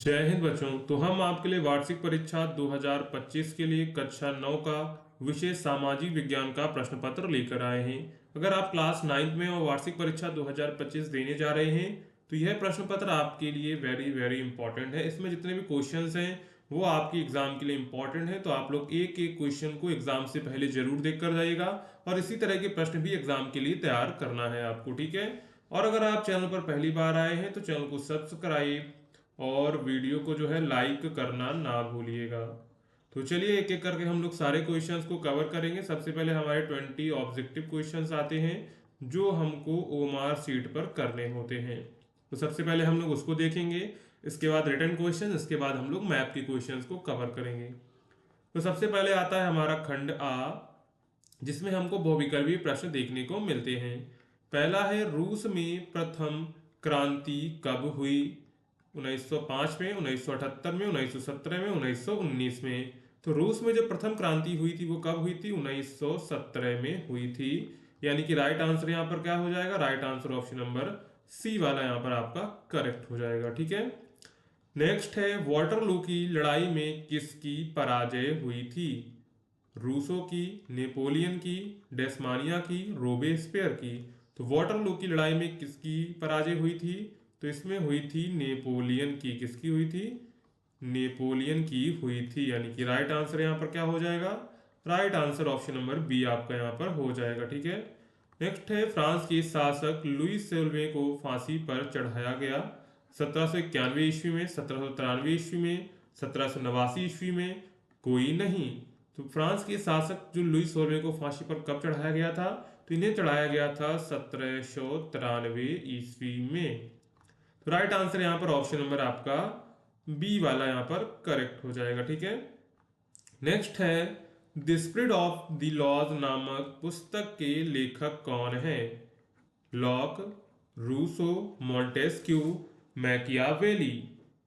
जय हिंद बच्चों। तो हम आपके लिए वार्षिक परीक्षा 2025 के लिए कक्षा 9 का विषय सामाजिक विज्ञान का प्रश्न पत्र लेकर आए हैं। अगर आप क्लास 9 में और वार्षिक परीक्षा 2025 देने जा रहे हैं तो यह प्रश्न पत्र आपके लिए वेरी वेरी इंपॉर्टेंट है। इसमें जितने भी क्वेश्चंस हैं वो आपके एग्जाम के लिए इंपॉर्टेंट है, तो आप लोग एक एक क्वेश्चन को एग्जाम से पहले जरूर देख कर जाइएगा और इसी तरह के प्रश्न भी एग्जाम के लिए तैयार करना है आपको, ठीक है। और अगर आप चैनल पर पहली बार आए हैं तो चैनल को सब्सक्राइब और वीडियो को जो है लाइक करना ना भूलिएगा। तो चलिए एक एक करके हम लोग सारे क्वेश्चंस को कवर करेंगे। सबसे पहले हमारे 20 ऑब्जेक्टिव क्वेश्चंस आते हैं जो हमको ओएमआर शीट पर करने होते हैं। तो सबसे पहले हम लोग उसको देखेंगे, इसके बाद रिटन क्वेश्चन, इसके बाद हम लोग मैप के क्वेश्चंस को कवर करेंगे। तो सबसे पहले आता है हमारा खंड आ, जिसमें हमको बहुविकल्पीय प्रश्न देखने को मिलते हैं। पहला है, रूस में प्रथम क्रांति कब हुई? 1905 में, 1978 में, 1917 में, 1919 में। तो रूस में जो प्रथम क्रांति हुई थी वो कब हुई थी? 1917 में हुई थी। यानी कि राइट आंसर यहां पर क्या हो जाएगा? Right answer option number C वाला यहां पर आपका करेक्ट हो जाएगा, ठीक है। नेक्स्ट है, वाटरलू की लड़ाई में किसकी पराजय हुई थी? रूसों की, नेपोलियन की, डेस्मानिया की, रोबेस्पियर की। तो वाटरलू की लड़ाई में किसकी पराजय हुई थी? तो इसमें हुई थी नेपोलियन की। किसकी हुई थी? नेपोलियन की हुई थी। यानी कि राइट आंसर यहां पर क्या हो जाएगा? Right answer option number B आपका यहां पर हो जाएगा, ठीक है। नेक्स्ट है, फ्रांस के शासक लुई सोलवे को फांसी पर चढ़ाया गया 1791 ईस्वी में, 1793 ईस्वी में, 1789 ईस्वी में, कोई नहीं। तो फ्रांस के शासक जो लुई सोलवे को फांसी पर कब चढ़ाया गया था? तो इन्हें चढ़ाया गया था 1793 ईस्वी में। तो राइट आंसर यहां पर ऑप्शन नंबर आपका बी वाला यहां पर करेक्ट हो जाएगा, ठीक है। नेक्स्ट है, the spirit of the laws नामक पुस्तक के लेखक कौन है? Locke, Rousseau, Montesquieu, Machiavelli.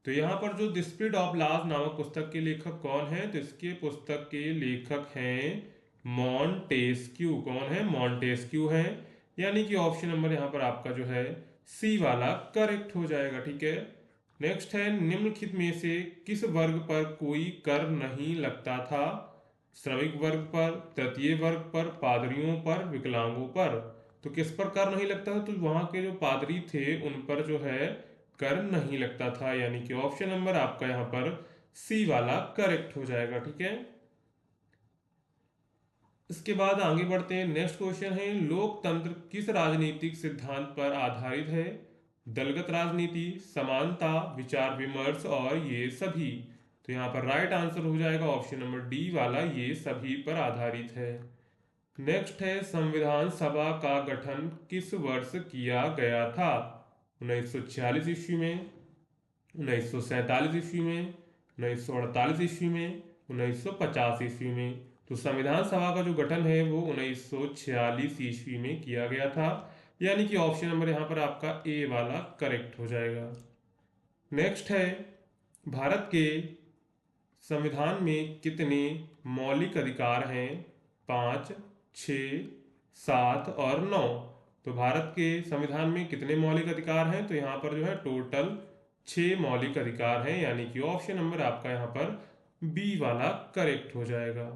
तो यहां पर जो द स्पिरिट ऑफ लॉज नामक पुस्तक के लेखक कौन है? तो इसके पुस्तक के लेखक हैं मॉन्टेस्क्यू। कौन है? मॉन्टेस्क्यू है। यानी कि ऑप्शन नंबर यहां पर आपका जो है सी वाला करेक्ट हो जाएगा, ठीक है। नेक्स्ट है, निम्नलिखित में से किस वर्ग पर कोई कर नहीं लगता था? श्रमिक वर्ग पर, तृतीय वर्ग पर, पादरियों पर, विकलांगों पर। तो किस पर कर नहीं लगता था? तो वहां के जो पादरी थे उन पर जो है कर नहीं लगता था। यानी कि ऑप्शन नंबर आपका यहां पर सी वाला करेक्ट हो जाएगा, ठीक है। इसके बाद आगे बढ़ते हैं। नेक्स्ट क्वेश्चन है, लोकतंत्र किस राजनीतिक सिद्धांत पर आधारित है? दलगत राजनीति, समानता, विचार विमर्श और ये सभी। तो यहां पर राइट आंसर हो जाएगा ऑप्शन नंबर डी वाला, ये सभी पर आधारित है। नेक्स्ट है, संविधान सभा का गठन किस वर्ष किया गया था? 1946 ईस्वी में, 1947 ईस्वी में, 1948 ईस्वी में, 1950 ईस्वी में। तो संविधान सभा का जो गठन है वो 1946 ईस्वी में किया गया था। यानी कि ऑप्शन नंबर यहां पर आपका ए वाला करेक्ट हो जाएगा। नेक्स्ट है, भारत के संविधान में कितने मौलिक अधिकार हैं? 5, 6, 7 और 9। तो भारत के संविधान में कितने मौलिक अधिकार हैं? तो यहां पर जो है टोटल 6 मौलिक अधिकार हैं। यानी कि ऑप्शन नंबर आपका यहां पर बी वाला करेक्ट हो जाएगा।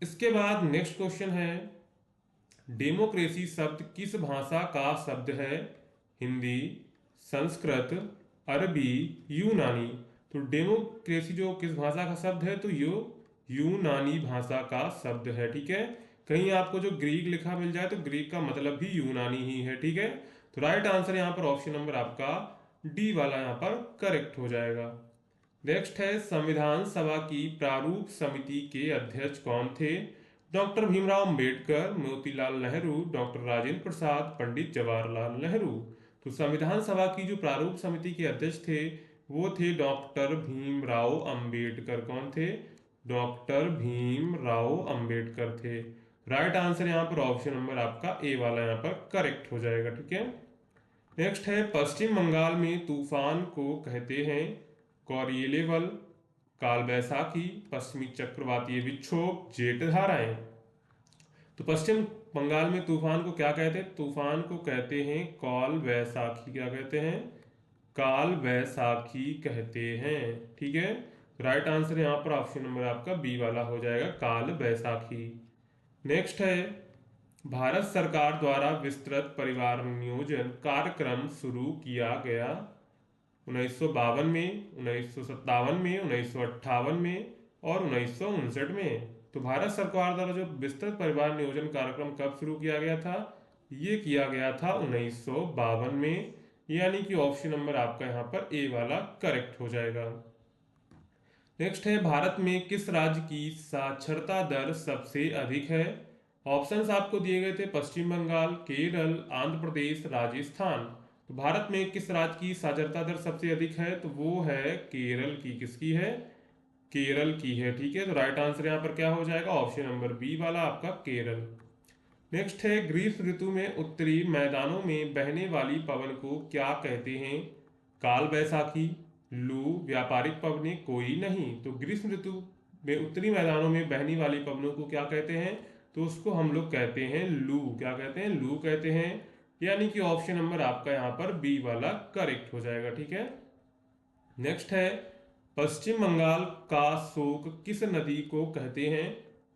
इसके बाद नेक्स्ट क्वेश्चन है, डेमोक्रेसी शब्द किस भाषा का शब्द है? हिंदी, संस्कृत, अरबी, यूनानी। तो डेमोक्रेसी जो किस भाषा का शब्द है? तो यो यूनानी भाषा का शब्द है, ठीक है। कहीं आपको जो ग्रीक लिखा मिल जाए तो ग्रीक का मतलब भी यूनानी ही है, ठीक है। तो राइट आंसर यहां पर ऑप्शन नंबर आपका डी वाला यहां पर करेक्ट हो जाएगा। नेक्स्ट है, संविधान सभा की प्रारूप समिति के अध्यक्ष कौन थे? Doctor Bhimrao Ambedkar, Motilal Nehru, doctor Rajendra Prasad, Pandit Jawaharlal Nehru. तो संविधान सभा की जो प्रारूप समिति के अध्यक्ष थे वो थे डॉक्टर भीमराव अंबेडकर। कौन थे? डॉक्टर भीमराव अंबेडकर थे। राइट आंसर यहां पर ऑप्शन नंबर आपका ए वाला यहां पर करेक्ट हो जाएगा, ठीक है। नेक्स्ट है, पश्चिम बंगाल में तूफान को कहते हैं कॉरिएलेवल, काल बैसाखी, पश्चिमी चक्रवातीय विक्षोभ, जेट धाराएं। तो पश्चिम बंगाल में तूफान को क्या कहते हैं? तूफान को कहते हैं काल बैसाखी। क्या कहते हैं? काल वैसाखी कहते हैं। ठीक है, राइट आंसर यहाँ पर ऑप्शन नंबर आपका बी वाला हो जाएगा, काल वैसाखी। नेक्स्ट है, भारत सरकार द्वारा विस्तृत परिवार नियोजन कार्यक्रम शुरू किया गया 1952 में, 1957 में, 1958 में और 1959 में। तो भारत सरकार द्वारा जो विस्तृत परिवार नियोजन कार्यक्रम कब शुरू किया गया था? ये किया गया था 1952 में, यानी कि ऑप्शन नंबर आपका यहाँ पर ए वाला करेक्ट हो जाएगा। नेक्स्ट है, भारत में किस राज्य की साक्षरता दर सबसे अधिक है? ऑप्शंस आपको दिए गए थे पश्चिम बंगाल, केरल, आंध्र प्रदेश, राजस्थान। तो भारत में किस राज्य की साक्षरता दर सबसे अधिक है? तो वो है केरल की। किसकी है? केरल की है। ठीक है, तो राइट आंसर यहाँ पर क्या हो जाएगा? ऑप्शन नंबर बी वाला आपका केरल। नेक्स्ट है, ग्रीष्म ऋतु में उत्तरी मैदानों में बहने वाली पवन को क्या कहते हैं? काल वैसाखी, लू, व्यापारिक पवनें, कोई नहीं। तो ग्रीष्म ऋतु में उत्तरी मैदानों में बहने वाली पवनों को क्या कहते हैं? तो उसको हम लोग कहते हैं लू। क्या कहते हैं? लू कहते हैं। यानी कि ऑप्शन नंबर आपका यहाँ पर बी वाला करेक्ट हो जाएगा। ठीक है, नेक्स्ट है, पश्चिम बंगाल का शोक किस नदी को कहते हैं?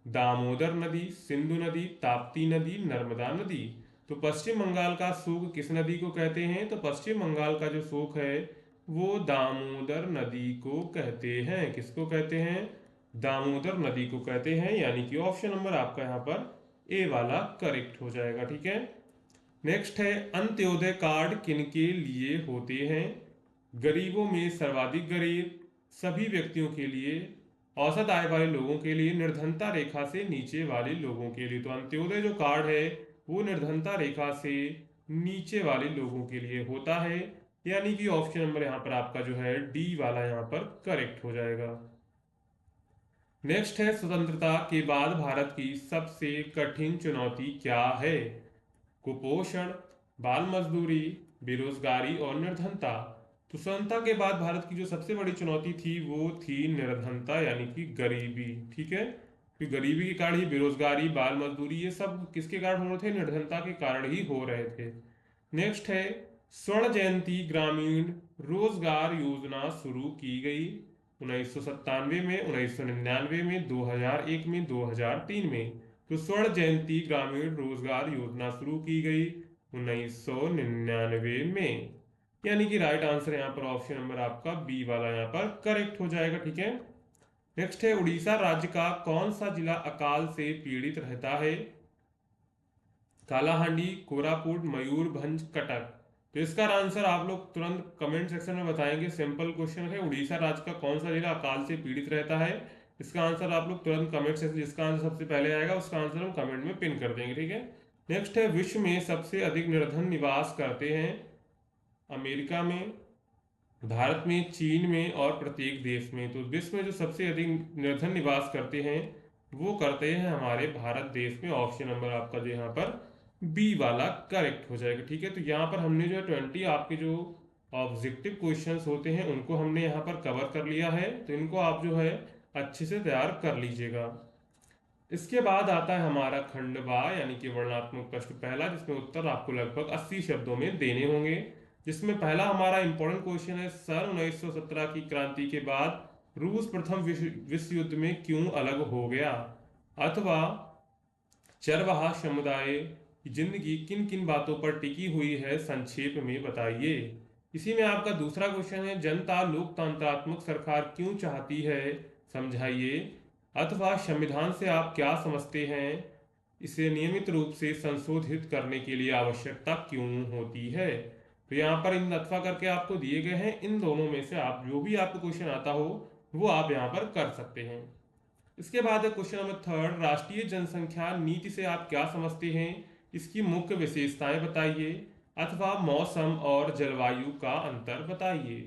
दामोदर नदी, सिंधु नदी, ताप्ती नदी, नर्मदा नदी। तो पश्चिम बंगाल का शोक किस नदी को कहते हैं? तो पश्चिम बंगाल का जो शोक है वो दामोदर नदी को कहते हैं। किसको कहते हैं? दामोदर नदी को कहते हैं। यानी कि ऑप्शन नंबर आपका यहाँ पर ए वाला करेक्ट हो जाएगा। ठीक है, नेक्स्ट है, अंत्योदय कार्ड किनके लिए होते हैं? गरीबों में सर्वाधिक गरीब, सभी व्यक्तियों के लिए, औसत आय वाले लोगों के लिए, निर्धनता रेखा से नीचे वाले लोगों के लिए। तो अंत्योदय जो कार्ड है वो निर्धनता रेखा से नीचे वाले लोगों के लिए होता है। यानी कि ऑप्शन नंबर यहाँ पर आपका जो है डी वाला यहाँ पर करेक्ट हो जाएगा। नेक्स्ट है, स्वतंत्रता के बाद भारत की सबसे कठिन चुनौती क्या है? कुपोषण, बाल मजदूरी, बेरोजगारी और निर्धनता। तो स्वतंत्रता के बाद भारत की जो सबसे बड़ी चुनौती थी वो थी निर्धनता, यानी कि गरीबी। ठीक है, कि गरीबी के कारण ही बेरोजगारी, बाल मजदूरी, ये सब किसके कारण हो रहे थे? निर्धनता के कारण ही हो रहे थे। नेक्स्ट है, स्वर्ण जयंती ग्रामीण रोजगार योजना शुरू की गई 1997 में, 1999 में, 2001 में, 2003 में। तो स्वर्ण जयंती ग्रामीण रोजगार योजना शुरू की गई 1999 में। यानी कि राइट आंसर यहाँ पर ऑप्शन नंबर आपका बी वाला यहाँ पर करेक्ट हो जाएगा। ठीक है, नेक्स्ट है, उड़ीसा राज्य का कौन सा जिला अकाल से पीड़ित रहता है? कालाहांडी, कोरापुट, मयूरभंज, कटक। तो इसका आंसर आप लोग तुरंत कमेंट सेक्शन में बताएंगे। सिंपल क्वेश्चन है, उड़ीसा राज्य का कौन सा जिला अकाल से पीड़ित रहता है? इसका आंसर आप लोग तुरंत कमेंट सेक्शन, जिसका आंसर सबसे पहले आएगा उसका आंसर हम कमेंट में पिन कर देंगे। ठीक है, नेक्स्ट है, विश्व में सबसे अधिक निर्धन निवास करते हैं? अमेरिका में, भारत में, चीन में और प्रत्येक देश में। तो विश्व में जो सबसे अधिक निर्धन निवास करते हैं वो करते हैं हमारे भारत देश में। ऑप्शन नंबर आपका जो यहाँ पर बी वाला करेक्ट हो जाएगा। ठीक है, तो यहाँ पर हमने जो 20 आपके जो ऑब्जेक्टिव क्वेश्चंस होते हैं उनको हमने यहाँ पर कवर कर लिया है। तो इनको आप जो है अच्छे से तैयार कर लीजिएगा। इसके बाद आता है हमारा खंड वा, यानी कि वर्णनात्मक प्रश्न पहला, जिसमें उत्तर आपको लगभग 80 शब्दों में देने होंगे। जिसमें पहला हमारा इंपॉर्टेंट क्वेश्चन है, सन 1917 की क्रांति के बाद रूस प्रथम विश्व युद्ध में क्यों अलग हो गया? अथवा चरवाहा समुदाय की जिंदगी किन किन बातों पर टिकी हुई है, संक्षेप में बताइए। इसी में आपका दूसरा क्वेश्चन है, जनता लोकतंत्रात्मक सरकार क्यों चाहती है, समझाइए। अथवा संविधान से आप क्या समझते हैं, इसे नियमित रूप से संशोधित करने के लिए आवश्यकता क्यों होती है। तो यहाँ पर इन अथवा करके आपको दिए गए हैं, इन दोनों में से आप जो भी आपको क्वेश्चन आता हो वो आप यहाँ पर कर सकते हैं। इसके बाद है क्वेश्चन नंबर थर्ड, राष्ट्रीय जनसंख्या नीति से आप क्या समझते हैं, इसकी मुख्य विशेषताएं बताइए। अथवा मौसम और जलवायु का अंतर बताइए।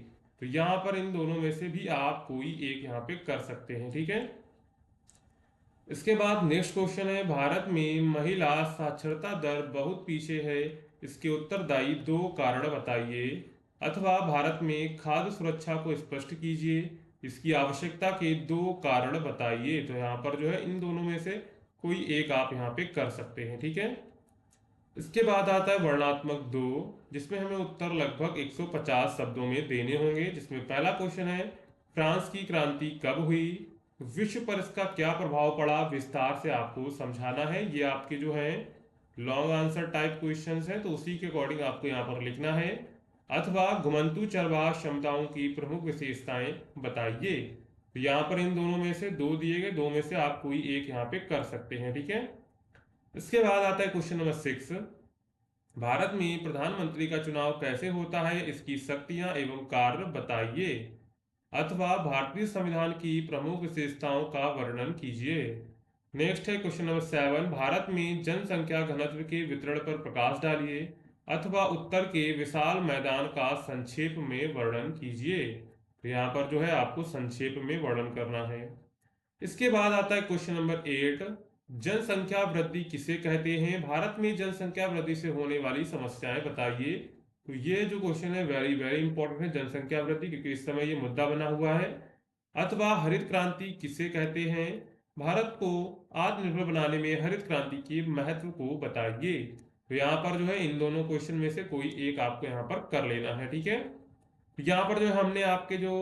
तो यहाँ पर इन दोनों में से भी आप कोई एक यहाँ पे कर सकते हैं। ठीक है, इसके बाद नेक्स्ट क्वेश्चन है, भारत में महिला साक्षरता दर बहुत पीछे है, इसके उत्तरदायी दो कारण बताइए। अथवा भारत में खाद्य सुरक्षा को स्पष्ट कीजिए, इसकी आवश्यकता के दो कारण बताइए। तो यहाँ पर जो है इन दोनों में से कोई एक आप यहाँ पे कर सकते हैं। ठीक है, इसके बाद आता है वर्णात्मक 2, जिसमें हमें उत्तर लगभग 150 शब्दों में देने होंगे। जिसमें पहला क्वेश्चन है, फ्रांस की क्रांति कब हुई? विश्व पर इसका क्या प्रभाव पड़ा? विस्तार से आपको समझाना है। ये आपके जो है लॉन्ग आंसर टाइप क्वेश्चंस हैं, तो उसी के अकॉर्डिंग आपको यहाँ पर लिखना है। अथवा घुमंतु चरवाह क्षमताओं की प्रमुख विशेषताएं बताइए। तो यहाँ पर इन दोनों में से दो दिए गए, दो में से आप कोई एक यहाँ पे कर सकते हैं, ठीक है। इसके बाद आता है क्वेश्चन नंबर 6, भारत में प्रधानमंत्री का चुनाव कैसे होता है? इसकी शक्तियां एवं कार्य बताइए। अथवा भारतीय संविधान की प्रमुख विशेषताओं का वर्णन कीजिए। नेक्स्ट है क्वेश्चन नंबर 7, भारत में जनसंख्या घनत्व के वितरण पर प्रकाश डालिए। अथवा उत्तर के विशाल मैदान का संक्षेप में वर्णन कीजिए। तो यहाँ पर जो है आपको संक्षेप में वर्णन करना है। इसके बाद आता है क्वेश्चन नंबर 8, जनसंख्या वृद्धि किसे कहते हैं? भारत में जनसंख्या वृद्धि से होने वाली समस्याएं बताइए। तो ये जो क्वेश्चन है वेरी वेरी इंपॉर्टेंट है, जनसंख्या वृद्धि, क्योंकि इस समय ये मुद्दा बना हुआ है। अथवा हरित क्रांति किसे कहते हैं? भारत को आत्मनिर्भर बनाने में हरित क्रांति के महत्व को बताइए। तो यहाँ पर जो है इन दोनों क्वेश्चन में से कोई एक आपको यहाँ पर कर लेना है, ठीक है। तो यहाँ पर जो है हमने आपके जो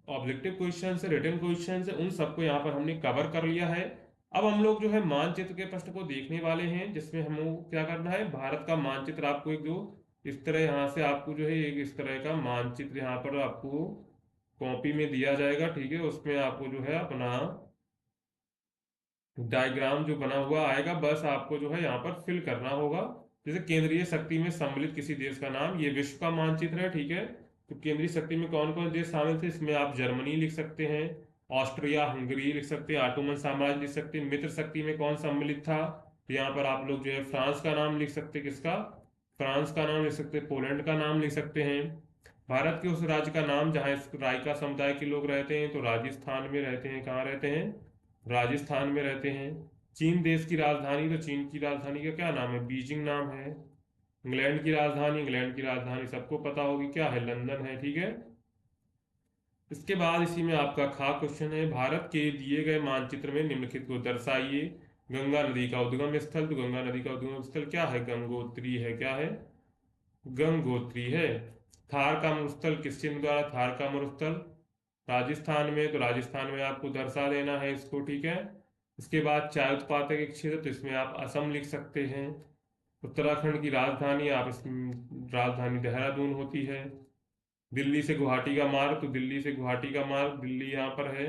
ऑब्जेक्टिव क्वेश्चन है, रिटन क्वेश्चन है, उन सबको यहाँ पर हमने कवर कर लिया है। अब हम लोग जो है मानचित्र के प्रश्न को देखने वाले हैं, जिसमें हमको क्या करना है, भारत का मानचित्र आपको एक जो इस तरह यहाँ से आपको जो है एक इस तरह का मानचित्र यहाँ पर आपको कॉपी में दिया जाएगा, ठीक है। उसमें आपको जो है अपना डायग्राम जो बना हुआ आएगा, बस आपको जो है यहाँ पर फिल करना होगा। जैसे केंद्रीय शक्ति में सम्मिलित किसी देश का नाम, ये विश्व का मानचित्र है, ठीक है। तो केंद्रीय शक्ति में कौन कौन देश शामिल थे, इसमें आप जर्मनी लिख सकते हैं, ऑस्ट्रिया हंगरी लिख सकते हैं, ऑटोमन साम्राज्य लिख सकते हैं। मित्र शक्ति में कौन सम्मिलित था, तो यहाँ पर आप लोग जो है फ्रांस का नाम लिख सकते हैं। किसका? फ्रांस का नाम लिख सकते हैं, पोलैंड का नाम लिख सकते हैं। भारत के उस राज्य का नाम जहाँ इस रायका समुदाय के लोग रहते हैं, तो राजस्थान में रहते हैं। कहाँ रहते हैं? राजस्थान में रहते हैं। चीन देश की राजधानी, तो चीन की राजधानी का क्या नाम है? बीजिंग नाम है। इंग्लैंड की राजधानी, इंग्लैंड की राजधानी सबको पता होगी, क्या है? लंदन है, ठीक है। इसके बाद इसी में आपका खा क्वेश्चन है, भारत के दिए गए मानचित्र में निम्नलिखित को दर्शाइए। गंगा नदी का उद्गम स्थल, तो गंगा नदी का उद्गम स्थल क्या है? गंगोत्री है। क्या है? गंगोत्री है। थार का मरुस्थल किस चिन्ह द्वारा? थार का मरुस्थल राजस्थान में, तो राजस्थान में आपको दर्शा देना है इसको, ठीक है। इसके बाद चाय उत्पादक एक क्षेत्र, तो इसमें आप असम लिख सकते हैं। उत्तराखंड की राजधानी, आप इस राजधानी देहरादून होती है। दिल्ली से गुवाहाटी का मार्ग, तो दिल्ली से गुवाहाटी का मार्ग दिल्ली यहाँ पर है।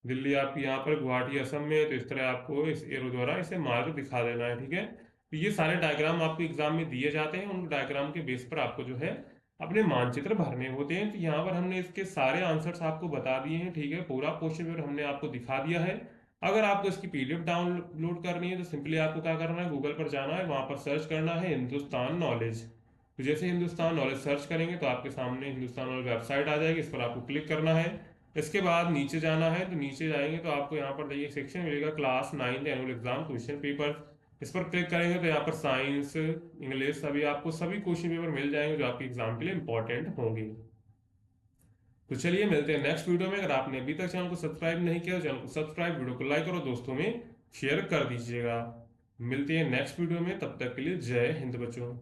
दिल्ली आपकी यहाँ पर, गुवाहाटी असम में है। तो इस तरह आपको इस एरो द्वारा इसे मार्ग दिखा देना है, ठीक है। तो ये सारे डायग्राम आपको एग्जाम में दिए जाते हैं, उन डायग्राम के बेस पर आपको जो है अपने मानचित्र भरने होते हैं। तो यहाँ पर हमने इसके सारे आंसर्स आपको बता दिए हैं, ठीक है। पूरा क्वेश्चन पेपर हमने आपको दिखा दिया है। अगर आपको इसकी पीडीएफ डाउनलोड करनी है, तो सिंपली आपको क्या करना है, गूगल पर जाना है, वहां पर सर्च करना है हिंदुस्तान नॉलेज। तो जैसे हिंदुस्तान नॉलेज सर्च करेंगे तो आपके सामने हिंदुस्तान नॉलेज वेबसाइट आ जाएगी, इस पर आपको क्लिक करना है। इसके बाद नीचे जाना है, तो नीचे जाएंगे तो आपको यहाँ पर देखिए सेक्शन मिलेगा class 9 annual exam question paper. इस पर क्लिक करेंगे तो यहाँ पर साइंस, इंग्लिश, सभी आपको सभी क्वेश्चन पेपर मिल जाएंगे जो आपके एग्जाम के लिए इंपॉर्टेंट होंगे। तो चलिए मिलते हैं नेक्स्ट वीडियो में। अगर आपने अभी तक चैनल को सब्सक्राइब नहीं किया तो चैनल को सब्सक्राइब, वीडियो को लाइक और दोस्तों में शेयर कर दीजिएगा। मिलते हैं नेक्स्ट वीडियो में, तब तक के लिए जय हिंद बच्चों।